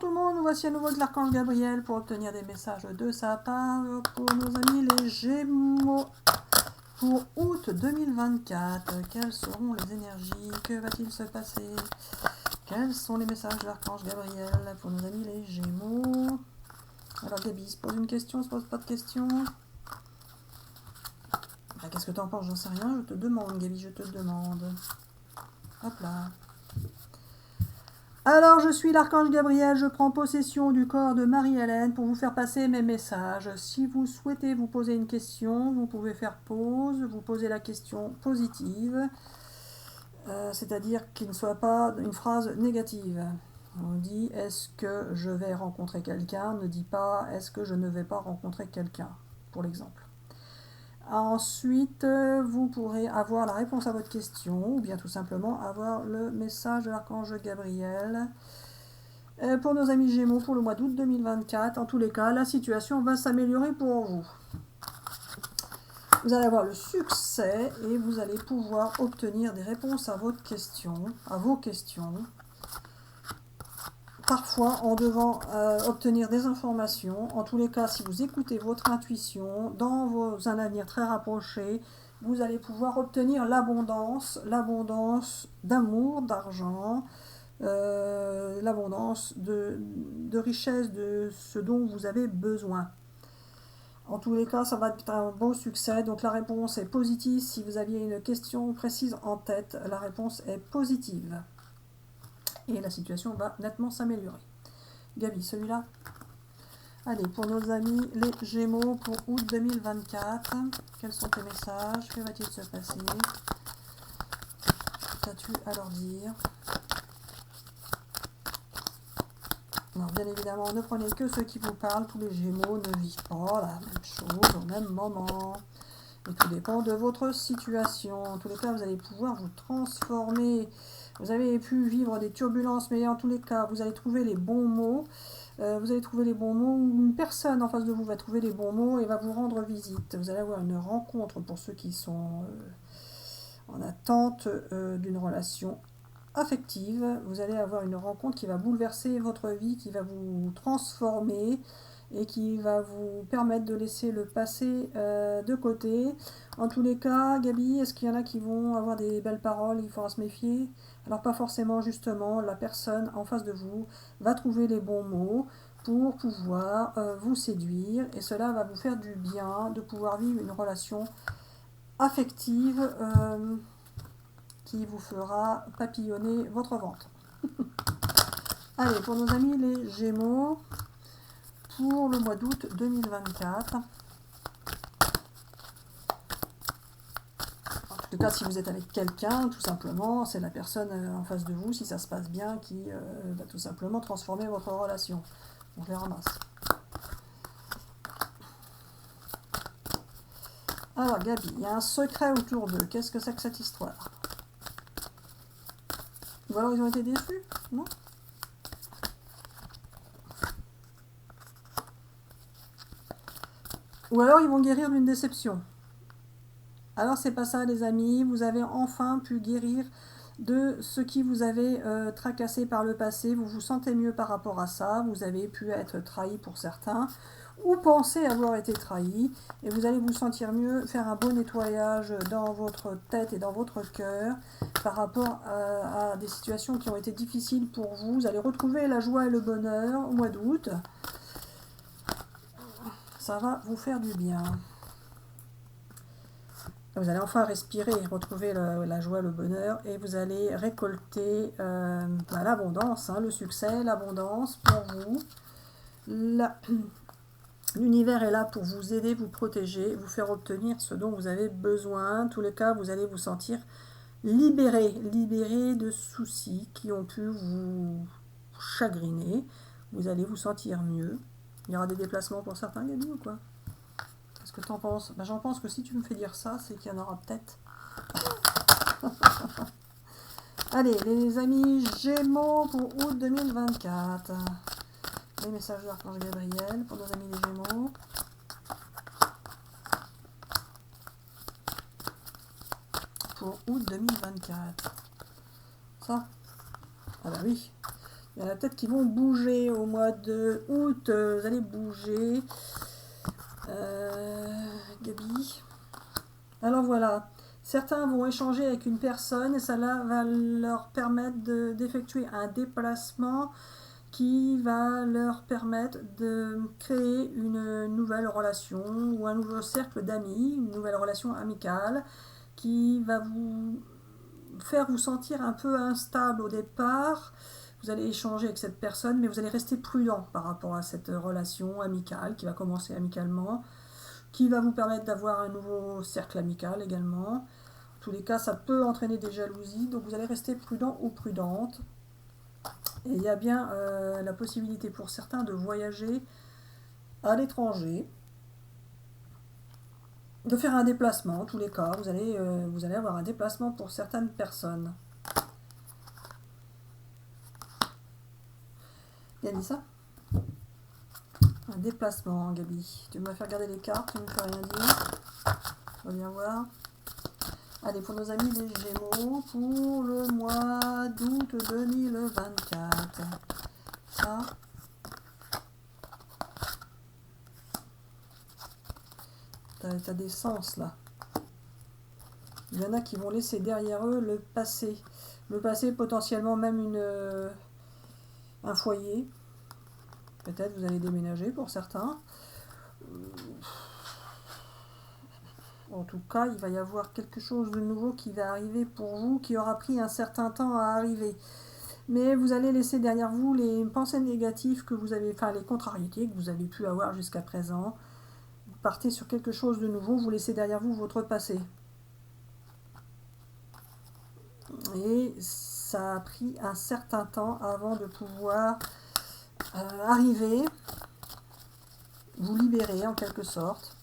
tout le monde, nous voici à nouveau avec l'Archange Gabriel pour obtenir des messages de sa part pour nos amis les Gémeaux. Pour août 2024, quelles seront les énergies? Que va-t-il se passer? Quels sont les messages de l'Archange Gabriel pour nos amis les Gémeaux? Alors Gabi, se pose une question, se pose pas de question? Qu'est-ce que tu en penses? J'en sais rien, je te demande Gabi, je te demande. Hop là. Alors, je suis l'Archange Gabriel, je prends possession du corps de Marie-Hélène pour vous faire passer mes messages. Si vous souhaitez vous poser une question, vous pouvez faire pause, vous posez la question positive, c'est-à-dire qu'il ne soit pas une phrase négative. On dit « est-ce que je vais rencontrer quelqu'un ?» Ne dit pas « est-ce que je ne vais pas rencontrer quelqu'un ?» pour l'exemple. Ensuite, vous pourrez avoir la réponse à votre question ou bien tout simplement avoir le message de l'Archange Gabriel. Pour nos amis Gémeaux, pour le mois d'août 2024, en tous les cas, la situation va s'améliorer pour vous. Vous allez avoir le succès et vous allez pouvoir obtenir des réponses à vos questions. Parfois en devant obtenir des informations. En tous les cas, si vous écoutez votre intuition, dans un avenir très rapproché, vous allez pouvoir obtenir l'abondance d'amour, d'argent, l'abondance de richesse, de ce dont vous avez besoin. En tous les cas, ça va être un beau succès. Donc la réponse est positive. Si vous aviez une question précise en tête, la réponse est positive. Et la situation va nettement s'améliorer. Gabi, celui-là. Allez, pour nos amis les Gémeaux pour août 2024, quels sont tes messages? Que va-t-il se passer? Qu'as-tu à leur dire? Non, bien évidemment, ne prenez que ceux qui vous parlent. Tous les Gémeaux ne vivent pas la même chose au même moment. Et tout dépend de votre situation. En tous les cas, vous allez pouvoir vous transformer. Vous avez pu vivre des turbulences, mais en tous les cas, vous allez trouver les bons mots. Ou une personne en face de vous va trouver les bons mots et va vous rendre visite. Vous allez avoir une rencontre pour ceux qui sont en attente d'une relation affective. Vous allez avoir une rencontre qui va bouleverser votre vie, qui va vous transformer et qui va vous permettre de laisser le passé de côté. En tous les cas, Gabi, est-ce qu'il y en a qui vont avoir des belles paroles? Il faudra se méfier. Alors pas forcément, justement, la personne en face de vous va trouver les bons mots pour pouvoir vous séduire et cela va vous faire du bien de pouvoir vivre une relation affective qui vous fera papillonner votre ventre. Allez, pour nos amis les Gémeaux, pour le mois d'août 2024. En tout cas, si vous êtes avec quelqu'un, tout simplement, c'est la personne en face de vous, si ça se passe bien, qui va tout simplement transformer votre relation. On les ramasse. Alors, Gabi, il y a un secret autour d'eux. Qu'est-ce que c'est que cette histoire? Ou alors ils ont été déçus? Non? Ou alors ils vont guérir d'une déception. Alors c'est pas ça les amis, vous avez enfin pu guérir de ce qui vous avait tracassé par le passé, vous vous sentez mieux par rapport à ça, vous avez pu être trahi pour certains, ou penser avoir été trahi, et vous allez vous sentir mieux, faire un beau nettoyage dans votre tête et dans votre cœur par rapport à des situations qui ont été difficiles pour vous. Vous allez retrouver la joie et le bonheur au mois d'août. Ça va vous faire du bien. Vous allez enfin respirer, retrouver la joie, le bonheur, et vous allez récolter l'abondance, le succès, l'abondance pour vous. L'univers est là pour vous aider, vous protéger, vous faire obtenir ce dont vous avez besoin. En tous les cas, vous allez vous sentir libéré de soucis qui ont pu vous chagriner. Vous allez vous sentir mieux. Il y aura des déplacements pour certains, Gabi, ou quoi? Qu'est-ce que tu en penses? J'en pense que si tu me fais dire ça, c'est qu'il y en aura peut-être. Allez, les amis Gémeaux pour août 2024. Les messages de l'Archange Gabriel pour nos amis les Gémeaux. Pour août 2024. Ça? Ah bah oui. Il y en a peut-être qui vont bouger au mois de août. Vous allez bouger. Gabi. Alors voilà. Certains vont échanger avec une personne et ça va leur permettre d'effectuer un déplacement qui va leur permettre de créer une nouvelle relation ou un nouveau cercle d'amis, une nouvelle relation amicale qui va vous faire vous sentir un peu instable au départ. Vous allez échanger avec cette personne, mais vous allez rester prudent par rapport à cette relation amicale qui va commencer amicalement, qui va vous permettre d'avoir un nouveau cercle amical également. En tous les cas, ça peut entraîner des jalousies, donc vous allez rester prudent ou prudente. Et il y a bien la possibilité pour certains de voyager à l'étranger, de faire un déplacement. En tous les cas, vous allez avoir un déplacement pour certaines personnes. Bien dit ça? Un déplacement, Gabi. Tu me fais regarder les cartes, tu ne me fais rien dire. On va bien voir. Allez, pour nos amis les Gémeaux, pour le mois d'août 2024. Ça. T'as des sens là. Il y en a qui vont laisser derrière eux le passé. Le passé, potentiellement même un foyer. Peut-être vous allez déménager pour certains. En tout cas, il va y avoir quelque chose de nouveau qui va arriver pour vous, qui aura pris un certain temps à arriver. Mais vous allez laisser derrière vous les pensées négatives que vous avez, enfin les contrariétés que vous avez pu avoir jusqu'à présent. Vous partez sur quelque chose de nouveau, vous laissez derrière vous votre passé. Et ça a pris un certain temps avant de pouvoir arriver, vous libérer en quelque sorte.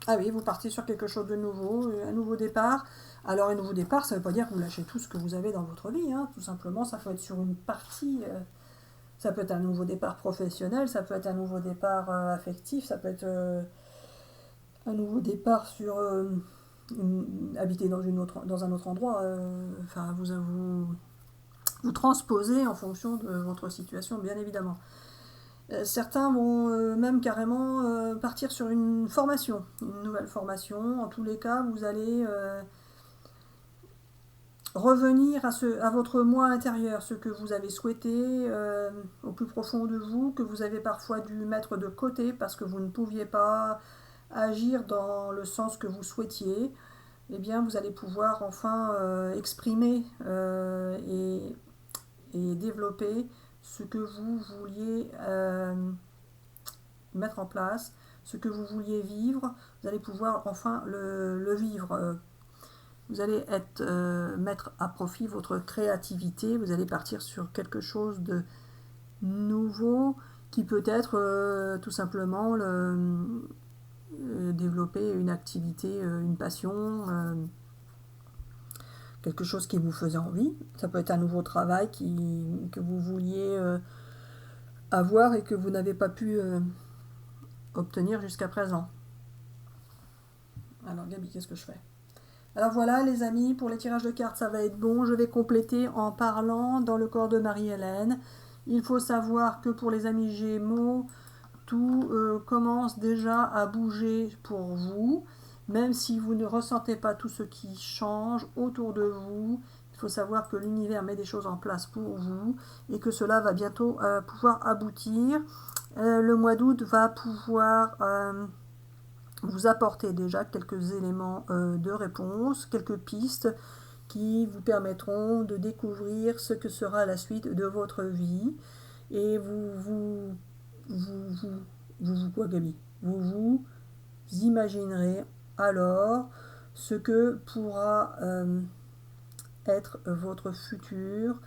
Ah oui, vous partez sur quelque chose de nouveau, un nouveau départ. Alors un nouveau départ, ça ne veut pas dire que vous lâchez tout ce que vous avez dans votre vie, hein. Tout simplement, ça peut être sur une partie, ça peut être un nouveau départ professionnel, ça peut être un nouveau départ affectif, ça peut être un nouveau départ sur habiter dans un autre endroit. Enfin, vous transposez en fonction de votre situation, bien évidemment. Certains vont même carrément partir sur une formation, une nouvelle formation. En tous les cas, vous allez revenir à votre moi intérieur, ce que vous avez souhaité au plus profond de vous, que vous avez parfois dû mettre de côté parce que vous ne pouviez pas agir dans le sens que vous souhaitiez. Eh bien, vous allez pouvoir enfin exprimer et développer ce que vous vouliez mettre en place, ce que vous vouliez vivre, vous allez pouvoir enfin le vivre. Vous allez mettre à profit votre créativité, vous allez partir sur quelque chose de nouveau qui peut être tout simplement développer une activité, une passion, quelque chose qui vous faisait envie. Ça peut être un nouveau travail que vous vouliez avoir et que vous n'avez pas pu obtenir jusqu'à présent. Alors Gabi, qu'est-ce que je fais? Alors voilà les amis, pour les tirages de cartes ça va être bon. Je vais compléter en parlant dans le corps de Marie-Hélène. Il faut savoir que pour les amis Gémeaux, tout commence déjà à bouger pour vous. Même si vous ne ressentez pas tout ce qui change autour de vous, il faut savoir que l'univers met des choses en place pour vous et que cela va bientôt pouvoir aboutir. Le mois d'août va pouvoir vous apporter déjà quelques éléments de réponse, quelques pistes qui vous permettront de découvrir ce que sera la suite de votre vie. Et vous quoi, Gabi? Vous imaginerez alors ce que pourra être votre futur,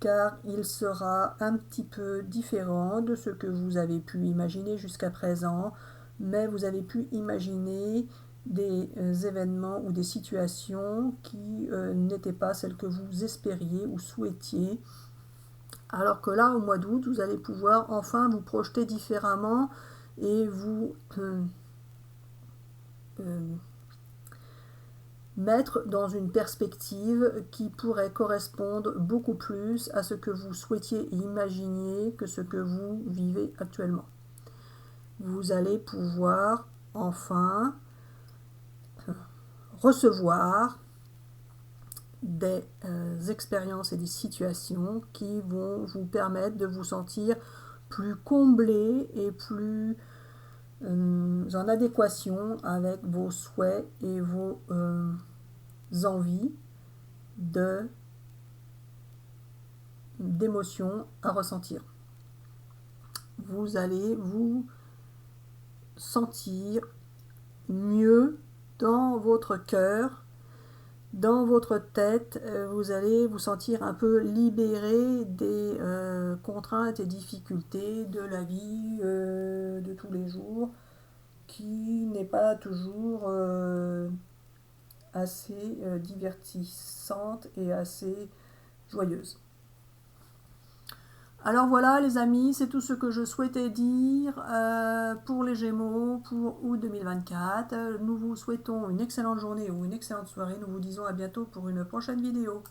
car il sera un petit peu différent de ce que vous avez pu imaginer jusqu'à présent, mais vous avez pu imaginer des événements ou des situations qui n'étaient pas celles que vous espériez ou souhaitiez. Alors que là, au mois d'août, vous allez pouvoir enfin vous projeter différemment et vous mettre dans une perspective qui pourrait correspondre beaucoup plus à ce que vous souhaitiez et imaginiez que ce que vous vivez actuellement. Vous allez pouvoir enfin recevoir des expériences et des situations qui vont vous permettre de vous sentir plus comblé et plus en adéquation avec vos souhaits et vos envies d'émotions à ressentir. Vous allez vous sentir mieux dans votre cœur, dans votre tête. Vous allez vous sentir un peu libéré des contraintes et difficultés de la vie de tous les jours, qui n'est pas toujours assez divertissante et assez joyeuse. Alors voilà les amis, c'est tout ce que je souhaitais dire pour les Gémeaux pour août 2024. Nous vous souhaitons une excellente journée ou une excellente soirée. Nous vous disons à bientôt pour une prochaine vidéo.